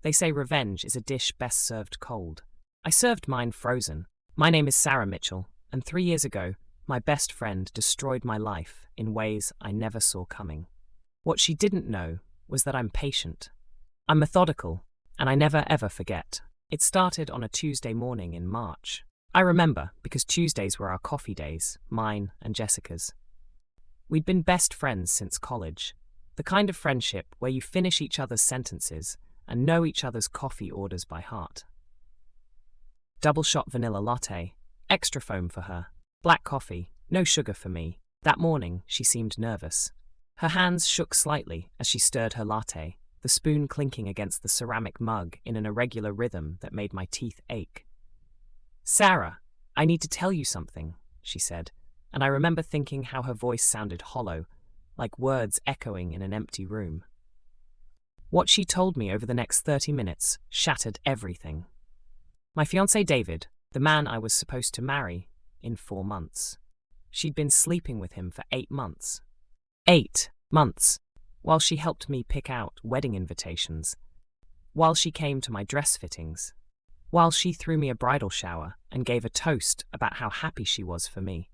They say revenge is a dish best served cold. I served mine frozen. My name is Sarah Mitchell, and 3 years ago, my best friend destroyed my life in ways I never saw coming. What she didn't know was that I'm patient. I'm methodical, and I never ever forget. It started on a Tuesday morning in March. I remember because Tuesdays were our coffee days, mine and Jessica's. We'd been best friends since college, the kind of friendship where you finish each other's sentences and know each other's coffee orders by heart. Double shot vanilla latte, extra foam for her, black coffee, no sugar for me. That morning, she seemed nervous. Her hands shook slightly as she stirred her latte, the spoon clinking against the ceramic mug in an irregular rhythm that made my teeth ache. "Sarah, I need to tell you something," she said, and I remember thinking how her voice sounded hollow, like words echoing in an empty room. What she told me over the next 30 minutes shattered everything. My fiancé David, the man I was supposed to marry in 4 months. She'd been sleeping with him for 8 months. 8 months, while she helped me pick out wedding invitations, while she came to my dress fittings, while she threw me a bridal shower and gave a toast about how happy she was for me.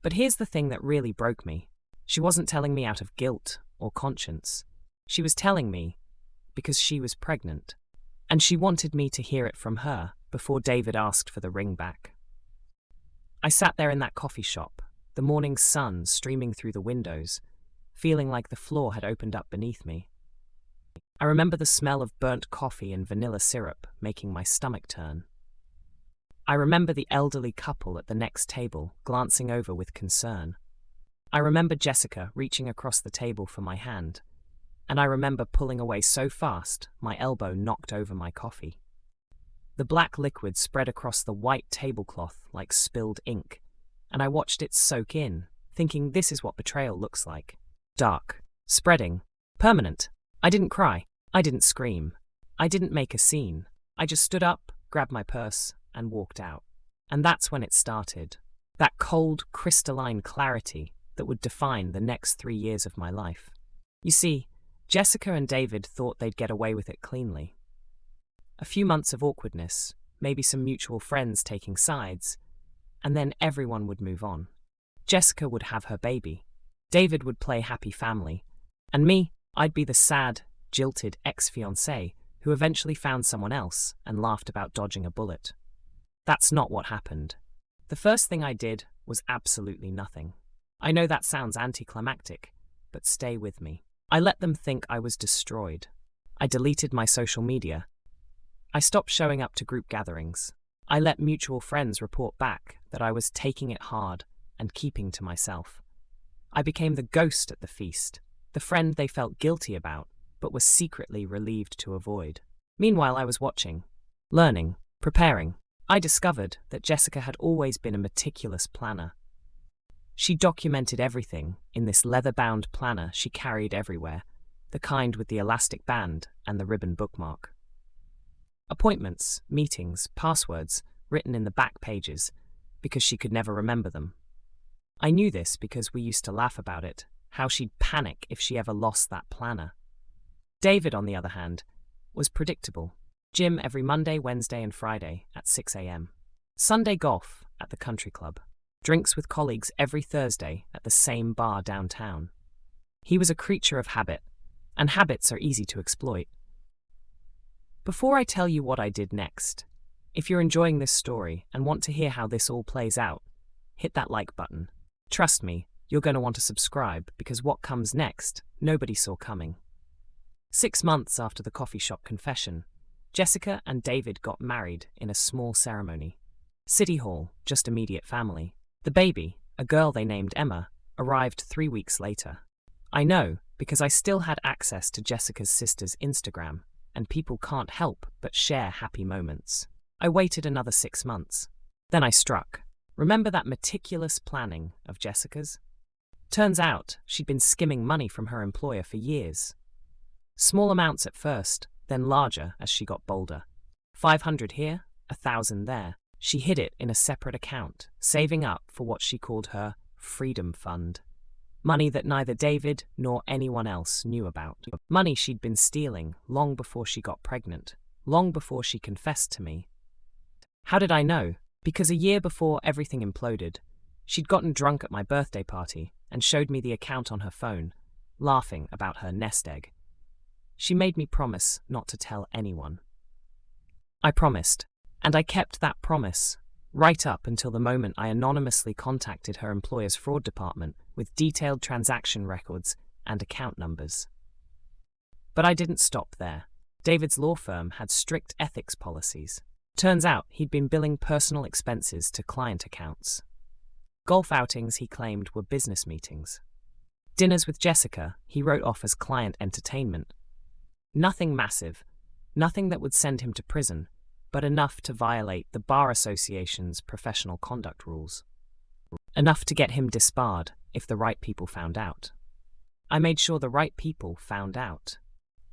But here's the thing that really broke me. She wasn't telling me out of guilt or conscience. She was telling me because she was pregnant, and she wanted me to hear it from her before David asked for the ring back. I sat there in that coffee shop, the morning sun streaming through the windows, feeling like the floor had opened up beneath me. I remember the smell of burnt coffee and vanilla syrup making my stomach turn. I remember the elderly couple at the next table glancing over with concern. I remember Jessica reaching across the table for my hand, and I remember pulling away so fast my elbow knocked over my coffee. The black liquid spread across the white tablecloth like spilled ink, and I watched it soak in, thinking this is what betrayal looks like. Dark, spreading, permanent. I didn't cry. I didn't scream. I didn't make a scene. I just stood up, grabbed my purse, and walked out. And that's when it started. That cold, crystalline clarity that would define the next 3 years of my life. You see, Jessica and David thought they'd get away with it cleanly. A few months of awkwardness, maybe some mutual friends taking sides, and then everyone would move on. Jessica would have her baby. David would play happy family. And me, I'd be the sad, jilted ex-fiancé who eventually found someone else and laughed about dodging a bullet. That's not what happened. The first thing I did was absolutely nothing. I know that sounds anticlimactic, but stay with me. I let them think I was destroyed. I deleted my social media. I stopped showing up to group gatherings. I let mutual friends report back that I was taking it hard and keeping to myself. I became the ghost at the feast, the friend they felt guilty about, but were secretly relieved to avoid. Meanwhile, I was watching, learning, preparing. I discovered that Jessica had always been a meticulous planner. She documented everything in this leather-bound planner she carried everywhere, the kind with the elastic band and the ribbon bookmark. Appointments, meetings, passwords, written in the back pages, because she could never remember them. I knew this because we used to laugh about it, how she'd panic if she ever lost that planner. David, on the other hand, was predictable. Gym every Monday, Wednesday and Friday at 6 a.m. Sunday golf at the country club. Drinks with colleagues every Thursday at the same bar downtown. He was a creature of habit, and habits are easy to exploit. Before I tell you what I did next, if you're enjoying this story and want to hear how this all plays out, hit that like button. Trust me, you're going to want to subscribe because what comes next, nobody saw coming. 6 months after the coffee shop confession, Jessica and David got married in a small ceremony. City Hall, just immediate family. The baby, a girl they named Emma, arrived 3 weeks later. I know because I still had access to Jessica's sister's Instagram, and people can't help but share happy moments. I waited another 6 months. Then I struck. Remember that meticulous planning of Jessica's? Turns out she'd been skimming money from her employer for years. Small amounts at first, then larger as she got bolder. 500 here, 1,000 there. She hid it in a separate account, saving up for what she called her freedom fund. Money that neither David nor anyone else knew about. Money she'd been stealing long before she got pregnant, long before she confessed to me. How did I know? Because a year before everything imploded, she'd gotten drunk at my birthday party and showed me the account on her phone, laughing about her nest egg. She made me promise not to tell anyone. I promised, and I kept that promise, right up until the moment I anonymously contacted her employer's fraud department with detailed transaction records and account numbers. But I didn't stop there. David's law firm had strict ethics policies. Turns out he'd been billing personal expenses to client accounts. Golf outings, he claimed, were business meetings. Dinners with Jessica, he wrote off as client entertainment. Nothing massive, nothing that would send him to prison, but enough to violate the Bar Association's professional conduct rules. Enough to get him disbarred if the right people found out. I made sure the right people found out.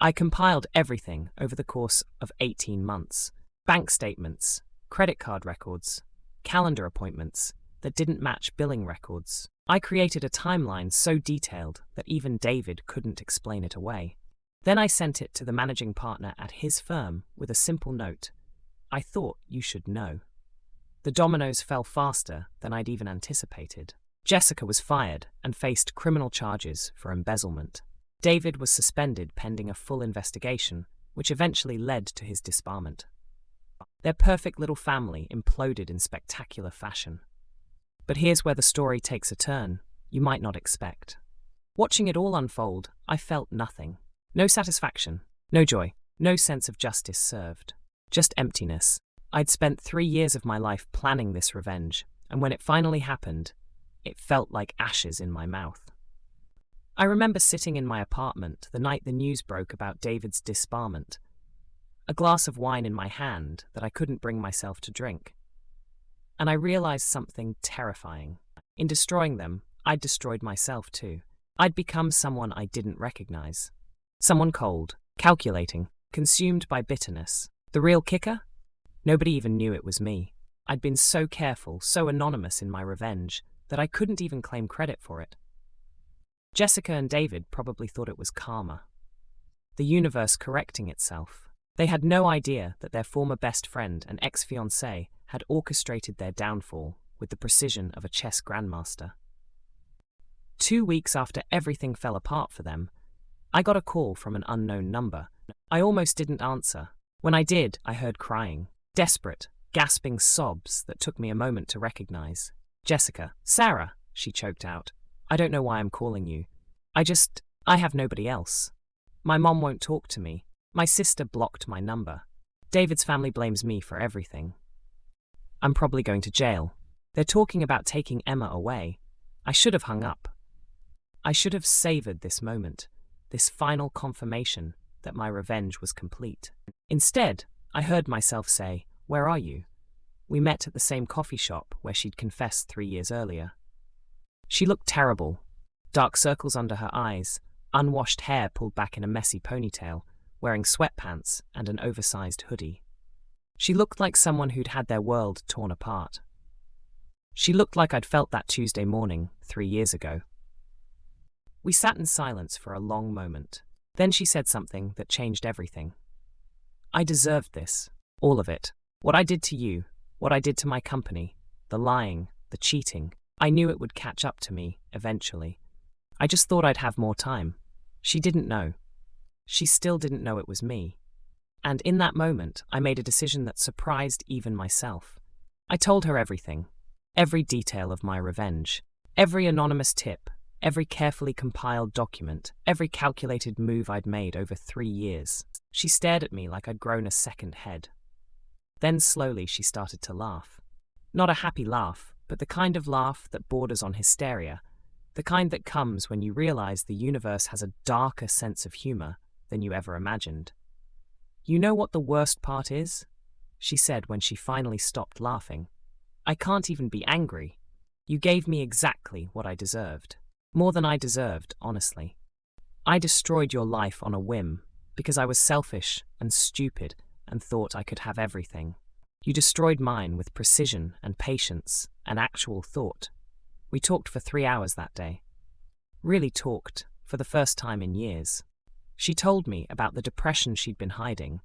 I compiled everything over the course of 18 months. Bank statements, credit card records, calendar appointments that didn't match billing records. I created a timeline so detailed that even David couldn't explain it away. Then I sent it to the managing partner at his firm with a simple note. I thought you should know. The dominoes fell faster than I'd even anticipated. Jessica was fired and faced criminal charges for embezzlement. David was suspended pending a full investigation, which eventually led to his disbarment. Their perfect little family imploded in spectacular fashion. But here's where the story takes a turn you might not expect. Watching it all unfold, I felt nothing. No satisfaction, no joy, no sense of justice served. Just emptiness. I'd spent 3 years of my life planning this revenge, and when it finally happened, it felt like ashes in my mouth. I remember sitting in my apartment the night the news broke about David's disbarment, a glass of wine in my hand that I couldn't bring myself to drink. And I realized something terrifying. In destroying them, I'd destroyed myself too. I'd become someone I didn't recognize. Someone cold, calculating, consumed by bitterness. The real kicker? Nobody even knew it was me. I'd been so careful, so anonymous in my revenge, that I couldn't even claim credit for it. Jessica and David probably thought it was karma. The universe correcting itself. They had no idea that their former best friend and ex-fiancé had orchestrated their downfall with the precision of a chess grandmaster. 2 weeks after everything fell apart for them, I got a call from an unknown number. I almost didn't answer. When I did, I heard crying, desperate, gasping sobs that took me a moment to recognize. Jessica, Sarah, she choked out. I don't know why I'm calling you. I have nobody else. My mom won't talk to me. My sister blocked my number. David's family blames me for everything. I'm probably going to jail. They're talking about taking Emma away. I should have hung up. I should have savored this moment, this final confirmation that my revenge was complete. Instead, I heard myself say, "Where are you?" We met at the same coffee shop where she'd confessed 3 years earlier. She looked terrible. Dark circles under her eyes, unwashed hair pulled back in a messy ponytail, wearing sweatpants and an oversized hoodie. She looked like someone who'd had their world torn apart. She looked like I'd felt that Tuesday morning 3 years ago. We sat in silence for a long moment. Then she said something that changed everything. I deserved this. All of it. What I did to you, what I did to my company, the lying, the cheating. I knew it would catch up to me, eventually. I just thought I'd have more time. She didn't know. She still didn't know it was me. And in that moment, I made a decision that surprised even myself. I told her everything. Every detail of my revenge. Every anonymous tip. Every carefully compiled document. Every calculated move I'd made over 3 years. She stared at me like I'd grown a second head. Then slowly she started to laugh. Not a happy laugh, but the kind of laugh that borders on hysteria. The kind that comes when you realize the universe has a darker sense of humor than you ever imagined. You know what the worst part is? She said when she finally stopped laughing. I can't even be angry. You gave me exactly what I deserved. More than I deserved, honestly. I destroyed your life on a whim because I was selfish and stupid and thought I could have everything. You destroyed mine with precision and patience and actual thought. We talked for 3 hours that day. really talked for the first time in years. She told me about the depression she'd been hiding,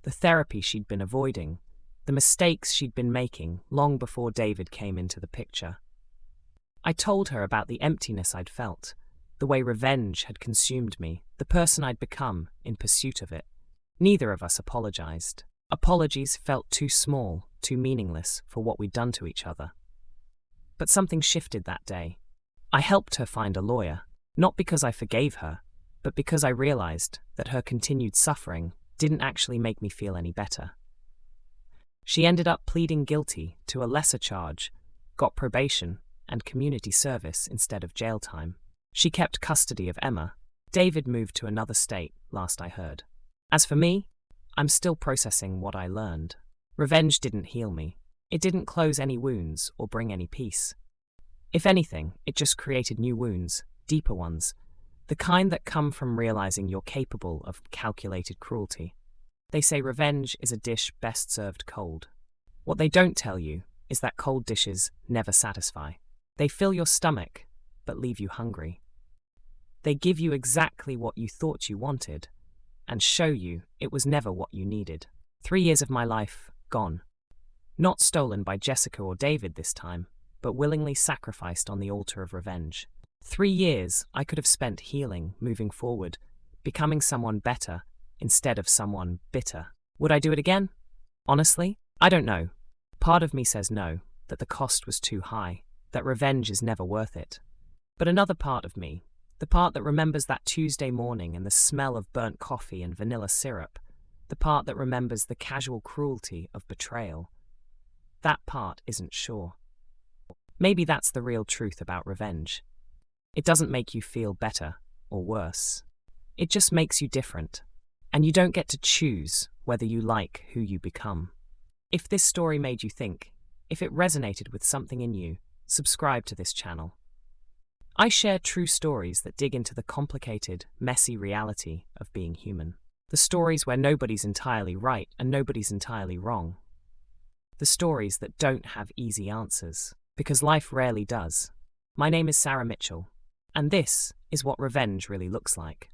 the therapy she'd been avoiding, the mistakes she'd been making long before David came into the picture. I told her about the emptiness I'd felt, the way revenge had consumed me, the person I'd become in pursuit of it. Neither of us apologized. Apologies felt too small, too meaningless for what we'd done to each other. But something shifted that day. I helped her find a lawyer, not because I forgave her, but because I realized that her continued suffering didn't actually make me feel any better. She ended up pleading guilty to a lesser charge, got probation and community service instead of jail time. She kept custody of Emma. David moved to another state, last I heard. As for me, I'm still processing what I learned. Revenge didn't heal me. It didn't close any wounds or bring any peace. If anything, it just created new wounds, deeper ones, the kind that come from realizing you're capable of calculated cruelty. They say revenge is a dish best served cold. What they don't tell you is that cold dishes never satisfy. They fill your stomach, but leave you hungry. They give you exactly what you thought you wanted, and show you it was never what you needed. 3 years of my life, gone. Not stolen by Jessica or David this time, but willingly sacrificed on the altar of revenge. 3 years I could have spent healing, moving forward, becoming someone better, instead of someone bitter. Would I do it again? Honestly, I don't know. Part of me says no, that the cost was too high, that revenge is never worth it. But another part of me, the part that remembers that Tuesday morning and the smell of burnt coffee and vanilla syrup, the part that remembers the casual cruelty of betrayal, that part isn't sure. Maybe that's the real truth about revenge. It doesn't make you feel better or worse. It just makes you different. And you don't get to choose whether you like who you become. If this story made you think, if it resonated with something in you, subscribe to this channel. I share true stories that dig into the complicated, messy reality of being human. The stories where nobody's entirely right and nobody's entirely wrong. The stories that don't have easy answers, because life rarely does. My name is Sarah Mitchell, and this is what revenge really looks like.